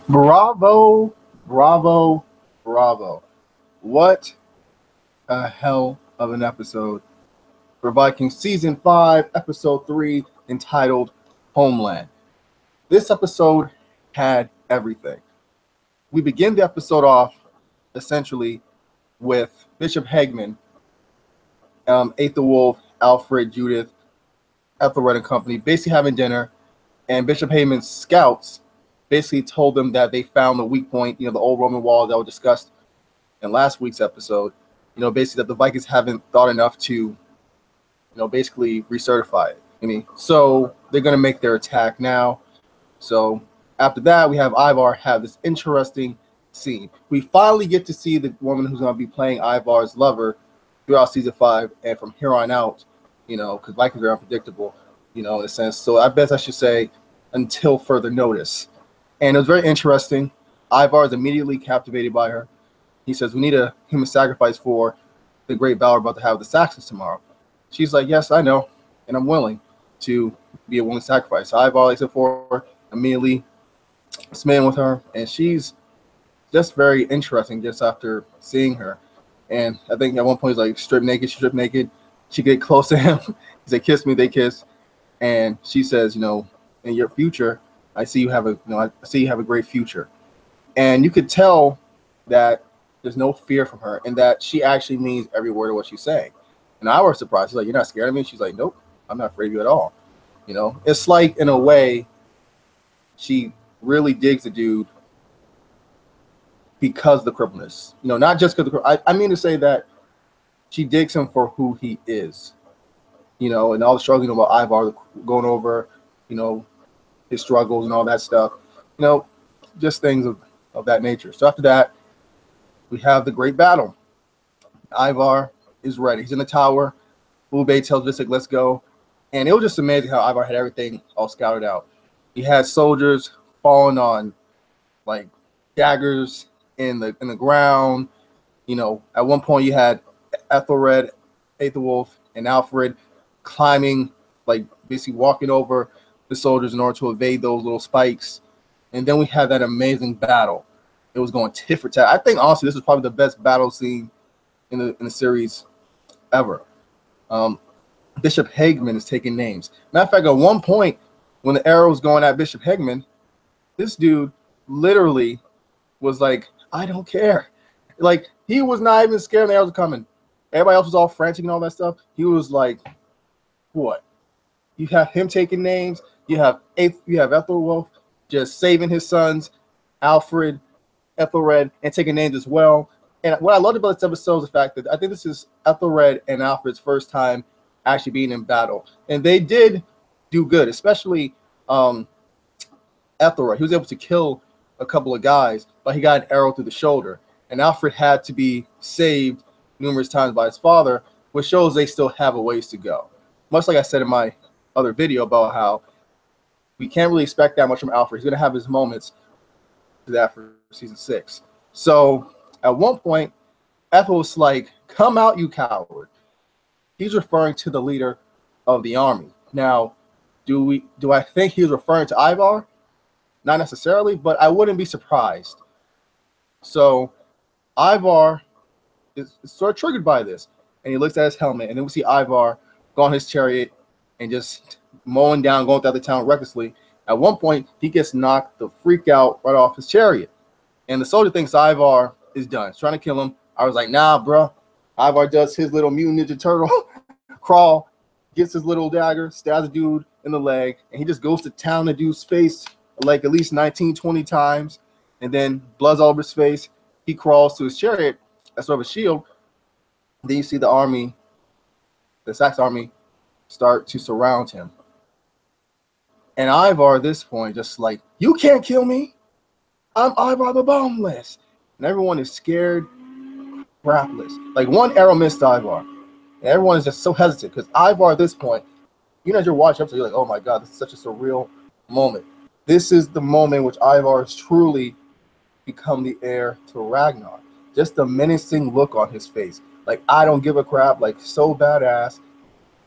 Bravo, bravo, bravo. What a hell of an episode for Vikings Season 5, Episode 3, entitled Homeland. This episode had everything. We begin the episode off essentially with Bishop Hagman, Aethelwolf, Alfred, Judith, Ethelred and company basically having dinner, and Bishop Hagman's scouts basically told them that they found the weak point, the old Roman wall that was discussed in last week's episode, basically that the Vikings haven't thought enough to, basically recertify it. So they're going to make their attack now. So after that, we have Ivar have this interesting scene. We finally get to see the woman who's going to be playing Ivar's lover throughout season 5, and from here on out, because Vikings are unpredictable, in a sense. So I guess I should say until further notice. And it was very interesting. Ivar is immediately captivated by her. He says, we need a human sacrifice for the great battle we're about to have with the Saxons tomorrow. She's like, yes, I know, and I'm willing to be a willing sacrifice. So Ivar, like I said before, immediately smitten with her, and she's just very interesting just after seeing her. And I think at one point he's like, stripped naked, she stripped naked. She get close to him. He said, kiss me, they kiss. And she says, in your future, I see you have a great future. And you could tell that there's no fear from her and that she actually means every word of what she's saying. And I was surprised. She's like, you're not scared of me? She's like, nope, I'm not afraid of you at all. It's like, in a way, she really digs the dude because of the crippleness. Not just because I mean to say that she digs him for who he is. And all the struggling about Ivar going over, his struggles and all that stuff. Just things of that nature. So after that, we have the great battle. Ivar is ready. He's in the tower. Ube tells Visik, let's go. And it was just amazing how Ivar had everything all scouted out. He had soldiers falling on like daggers in the ground. At one point you had Ethelred, Aethelwolf, and Alfred climbing, like basically walking over the soldiers in order to evade those little spikes. And then we had that amazing battle. It was going tit for tat. I think honestly this is probably the best battle scene in the series ever. Bishop Hagman is taking names. Matter of fact, at one point when the arrow was going at Bishop Hagman, this dude literally was like, I don't care. Like, he was not even scared the arrows were coming. Everybody else was all frantic and all that stuff. He was like, what? You have him taking names. You have Ethelwolf just saving his sons, Alfred, Ethelred, and taking names as well. And what I loved about this episode is the fact that I think this is Ethelred and Alfred's first time actually being in battle. And they did do good, especially Ethelred. He was able to kill a couple of guys, but he got an arrow through the shoulder. And Alfred had to be saved numerous times by his father, which shows they still have a ways to go. Much like I said in my other video about how we can't really expect that much from Alfred. He's going to have his moments to that for season 6. So at one point, Ethel was like, come out, you coward. He's referring to the leader of the army. Now, do I think he was referring to Ivar? Not necessarily, but I wouldn't be surprised. So Ivar is sort of triggered by this, and he looks at his helmet, and then we see Ivar go on his chariot and just mowing down, going throughout the town recklessly. At one point, he gets knocked the freak out right off his chariot, and the soldier thinks Ivar is done. He's trying to kill him. I was like, nah, bro. Ivar does his little mutant ninja turtle crawl, gets his little dagger, stabs a dude in the leg, and he just goes to town the dude's face like at least 19, 20 times, and then blood's all over his face. He crawls to his chariot as sort of a shield. Then you see the army, the Sax army, start to surround him. And Ivar at this point just like, you can't kill me. I'm Ivar the Boneless. And everyone is scared, crapless. Like one arrow missed Ivar. And everyone is just so hesitant because Ivar at this point, as you're watching episode, you're like, oh my God, this is such a surreal moment. This is the moment in which Ivar has truly become the heir to Ragnar. Just the menacing look on his face. Like, I don't give a crap, like so badass.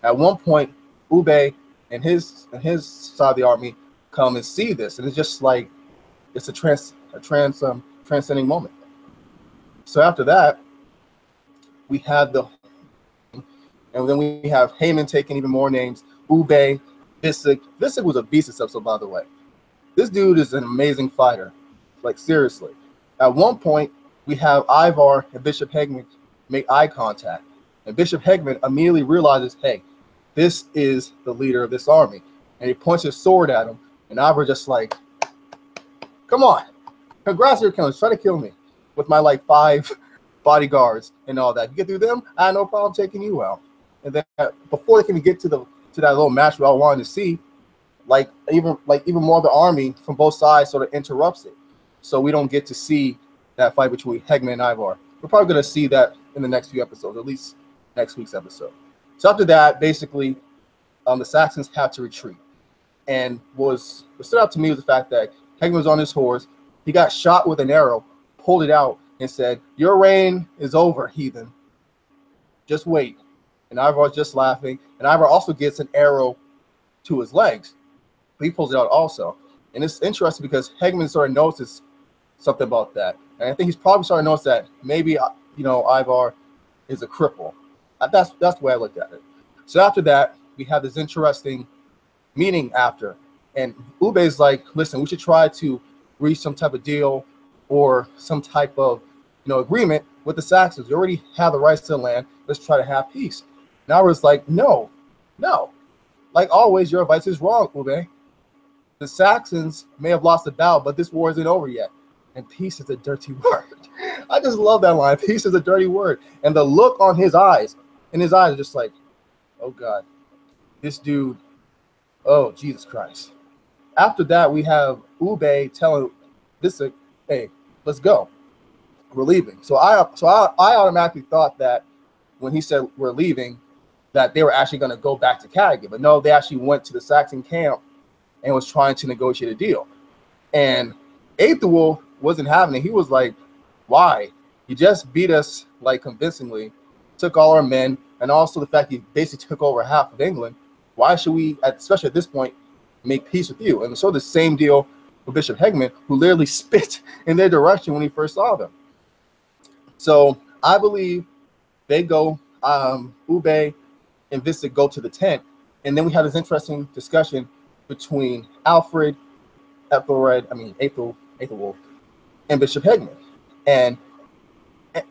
At one point, Ube and his side of the army come and see this. And it's just like, it's a a transcending moment. So after that, we had and then we have Heyman taking even more names. Ube, Visik. Visik was a beast this episode, by the way. This dude is an amazing fighter. Like, seriously. At one point, we have Ivar and Bishop Hegman make eye contact. And Bishop Hegman immediately realizes, hey, this is the leader of this army. And he points his sword at him. And Ivar just like, come on. Congrats on your killing. Try to kill me with my, like, 5 bodyguards and all that. You get through them, I had no problem taking you out. And then before they can get to that little match we all wanted to see, even more of the army from both sides sort of interrupts it. So we don't get to see that fight between Hegman and Ivar. We're probably going to see that in the next few episodes, at least next week's episode. So after that, basically, the Saxons had to retreat. And what stood out to me was the fact that Hegman was on his horse. He got shot with an arrow, pulled it out, and said, "Your reign is over, heathen. Just wait." And Ivar was just laughing. And Ivar also gets an arrow to his legs. But he pulls it out also. And it's interesting because Hegman sort of notices something about that. And I think he's probably starting to notice that maybe, Ivar is a cripple. That's the way I looked at it. So after that, we have this interesting meeting after. And Ube's like, listen, we should try to reach some type of deal or some type of agreement with the Saxons. We already have the rights to the land. Let's try to have peace. And Ivar's like, no. Like always, your advice is wrong, Ube. The Saxons may have lost the battle, but this war isn't over yet. And peace is a dirty word. I just love that line. Peace is a dirty word. And the look on his eyes, are just like, oh God, this dude, oh Jesus Christ. After that, we have Ube telling Visik, hey, let's go. We're leaving. So I automatically thought that when he said we're leaving, that they were actually going to go back to Cadogan. But no, they actually went to the Saxon camp and was trying to negotiate a deal. And Aethelwulf wasn't having it. He was like, why? You just beat us like convincingly, took all our men, and also the fact he basically took over half of England. Why should we, especially at this point, make peace with you? And so the same deal with Bishop Hegman, who literally spit in their direction when he first saw them. So I believe they go, Ube and Visik go to the tent, and then we had this interesting discussion between Alfred, Aethelwulf, and Bishop Hegman. And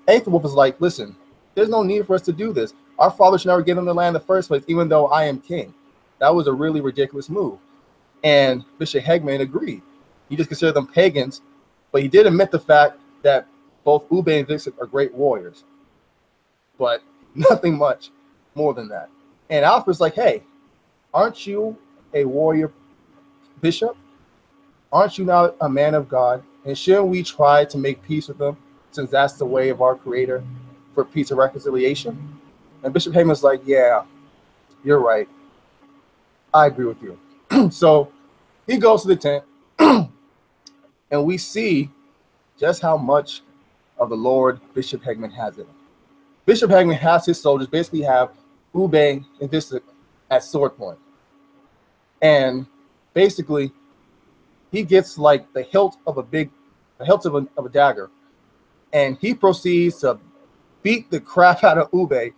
Aethelwulf is like, listen, there's no need for us to do this. Our father should never give them the land in the first place, even though I am king. That was a really ridiculous move. And Bishop Hegman agreed. He just considered them pagans, but he did admit the fact that both Ube and Visik are great warriors, but nothing much more than that. And Alfred's like, hey, aren't you a warrior bishop? Aren't you now a man of God? And shouldn't we try to make peace with them, since that's the way of our Creator for peace and reconciliation? And Bishop Hegman's like, yeah, you're right. I agree with you. So he goes to the tent, and we see just how much of the Lord Bishop Hegman has in him. Bishop Hegman has his soldiers basically have Ube and Visik at sword point. And basically, he gets like the hilt of a dagger, and he proceeds to beat the crap out of Ube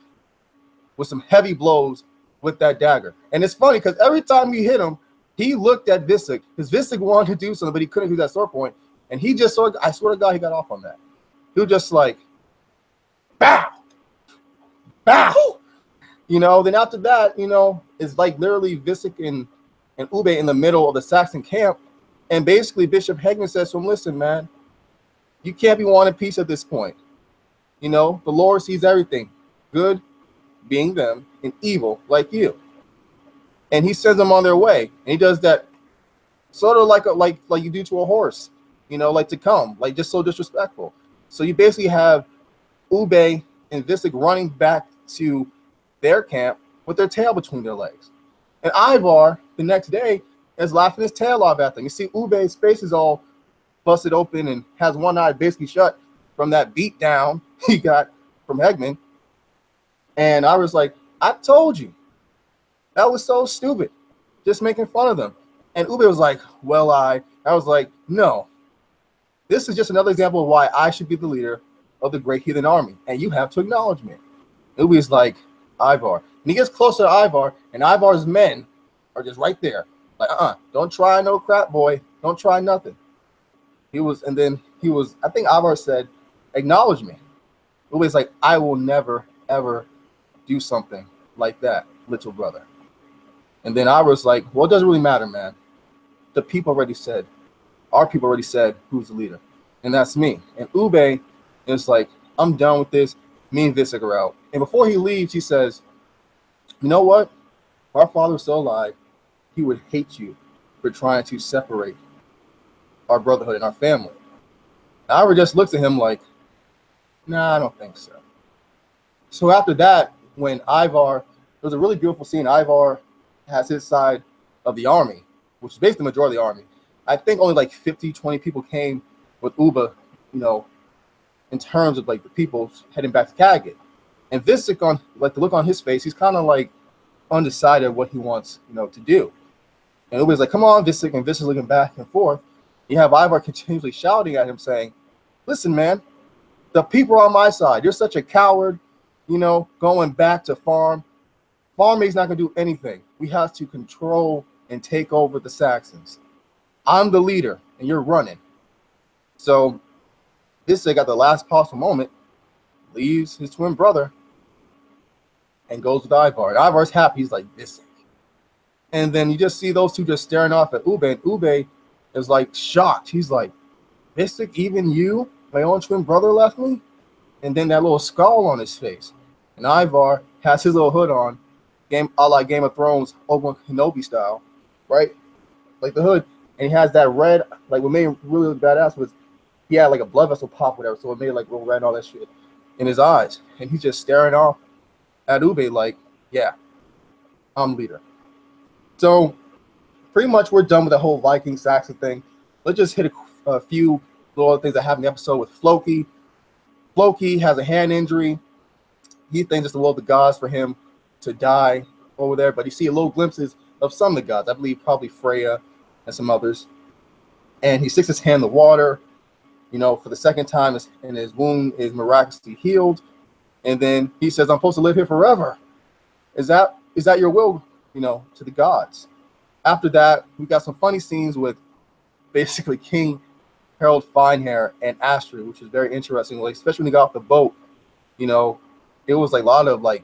with some heavy blows with that dagger. And it's funny because every time he hit him, he looked at Visik, because Visik wanted to do something, but he couldn't do that sword point. And he just I swear to God, he got off on that. He was just like, bow, bow. Then after that, it's like literally Visik and Ube in the middle of the Saxon camp. And basically Bishop Hegman says to him, listen, man, you can't be wanting peace at this point. The Lord sees everything, good being them and evil like you. And he sends them on their way. And he does that sort of like you do to a horse, like to come, like just so disrespectful. So you basically have Ube and Visik running back to their camp with their tail between their legs. And Ivar, the next day, is laughing his tail off at them. You see Ube's face is all busted open and has one eye basically shut from that beat down he got from Hegman. And I was like, I told you. That was so stupid. Just making fun of them. And Ube was like, well, I was like, no. This is just another example of why I should be the leader of the great heathen army, and you have to acknowledge me. Ubi's like, Ivar. And he gets closer to Ivar, and Ivar's men are just right there. Like, don't try no crap, boy. Don't try nothing. And then he was, I think Ivar said, acknowledge me. Ubi's like, I will never, ever do something like that, little brother. And then Ivar's like, well, it doesn't really matter, man. The people already said, our people already said who's the leader, and that's me. And Ube is like, I'm done with this. Me and Visik are out. And before he leaves, he says, you know what? If our father was still alive, he would hate you for trying to separate our brotherhood and our family. And Ivar just looks at him like, nah, I don't think so. So after that, when Ivar, it was a really beautiful scene. Ivar has his side of the army, which is basically the majority of the army. I think only like 50, 20 people came with Uba, you know, in terms of like the people heading back to Kaget. And Visik, on like the look on his face, he's kind of like undecided what he wants, you know, to do. And Uba's like, come on, Visik, and Visik's looking back and forth. You have Ivar continuously shouting at him saying, listen, man, the people are on my side. You're such a coward, you know, going back to farm. Farming's not going to do anything. We have to control and take over the Saxons. I'm the leader, and you're running. So Visik, at the last possible moment, leaves his twin brother and goes with Ivar. And Ivar's happy. He's like, Visik. And then you just see those two just staring off at Ube, and Ube is like shocked. He's like, Visik, even you, my own twin brother, left me? And then that little scowl on his face. And Ivar has his little hood on, a la Game of Thrones, Obi-Wan Kenobi style, right? Like the hood. And he has that red, like what made him really badass was he had like a blood vessel pop, whatever, so it made like real red and all that shit in his eyes. And he's just staring off at Ube like, yeah, I'm leader. So pretty much we're done with the whole Viking Saxon thing. Let's just hit a few little things that happened in the episode with Floki. Floki has a hand injury. He thinks it's the will of the gods for him to die over there, but you see little glimpses of some of the gods. I believe probably Freya and some others. And he sticks his hand in the water, you know, for the second time, and his wound is miraculously healed. And then he says, I'm supposed to live here forever. Is that your will, you know, to the gods? After that, we got some funny scenes with basically King Harald Finehair and Astrid, which is very interesting. Like, especially when he got off the boat, you know, it was like a lot of like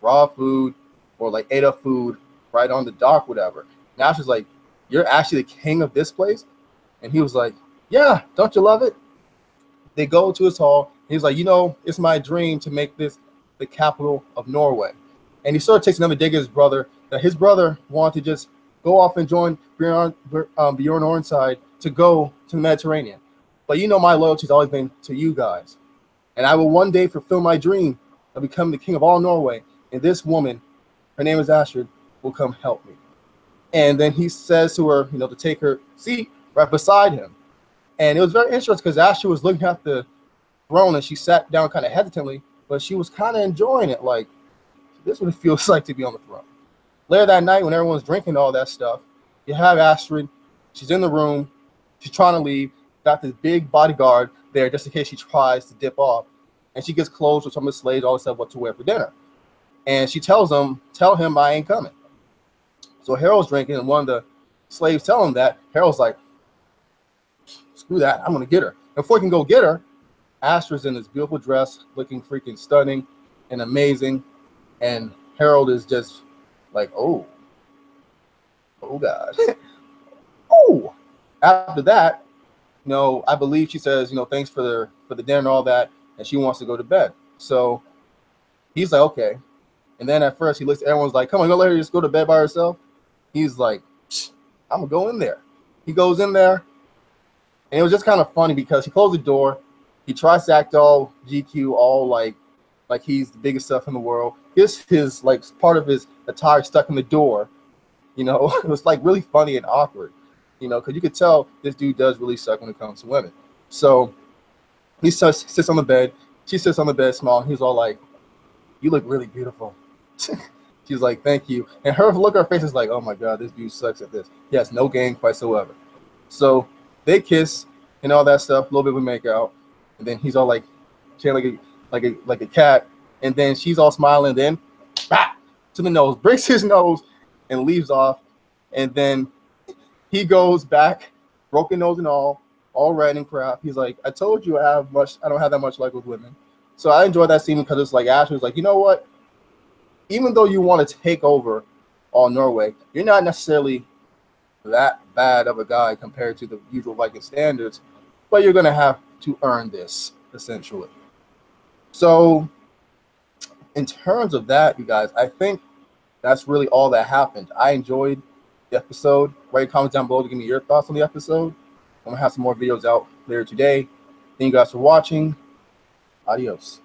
raw food or like ate up food right on the dock, whatever. And Astrid's like, you're actually the king of this place? And he was like, yeah, don't you love it? They go to his hall. He's like, you know, it's my dream to make this the capital of Norway. And he sort of takes another dig at his brother, that his brother wanted to just go off and join Bjorn Ornside to go to the Mediterranean. But you know my loyalty's always been to you guys. And I will one day fulfill my dream of becoming the king of all Norway. And this woman, her name is Astrid, will come help me. And then he says to her, you know, to take her seat right beside him. And it was very interesting because Astrid was looking at the throne and she sat down kind of hesitantly, but she was kind of enjoying it. Like, this is what it feels like to be on the throne. Later that night, when everyone's drinking all that stuff, you have Astrid. She's in the room. She's trying to leave. Got this big bodyguard there just in case she tries to dip off. And she gets clothes with some of the slaves, all this stuff, what to wear for dinner. And she tells him, tell him I ain't coming. So Harald's drinking, and one of the slaves tell him that. Harald's like, screw that, I'm going to get her. Before he can go get her, Astrid's in this beautiful dress, looking freaking stunning and amazing. And Harald is just like, oh God. Oh. After that, you know, I believe she says, you know, thanks for the dinner and all that, and she wants to go to bed. So he's like, okay. And then at first he looks, everyone's like, come on, you gonna let her just go to bed by herself? He's like, I'm gonna go in there. He goes in there, and it was just kind of funny because he closed the door. He tries to act all GQ, all like he's the biggest stuff in the world. His like part of his attire stuck in the door. You know, it was like really funny and awkward. You know, because you could tell this dude does really suck when it comes to women. So he sits on the bed. She sits on the bed, small. And he's all like, "You look really beautiful." She's like, "Thank you." And her look on her face is like, "Oh my God, this dude sucks at this. He has no game whatsoever." So they kiss, and all that stuff. A little bit of a make out, and then he's all like, like a cat, and then she's all smiling. Then, bah, to the nose, breaks his nose, and leaves off. And then he goes back, broken nose and all red and crap. He's like, I told you I don't have that much luck with women. So I enjoyed that scene because it's like Astrid was like, you know what? Even though you want to take over all Norway, you're not necessarily that bad of a guy compared to the usual Viking standards, but you're gonna have to earn this essentially. So in terms of that, you guys, I think that's really all that happened. I enjoyed the episode. Write comments down below to give me your thoughts on the episode. I'm gonna have some more videos out later today. Thank you guys for watching. Adios.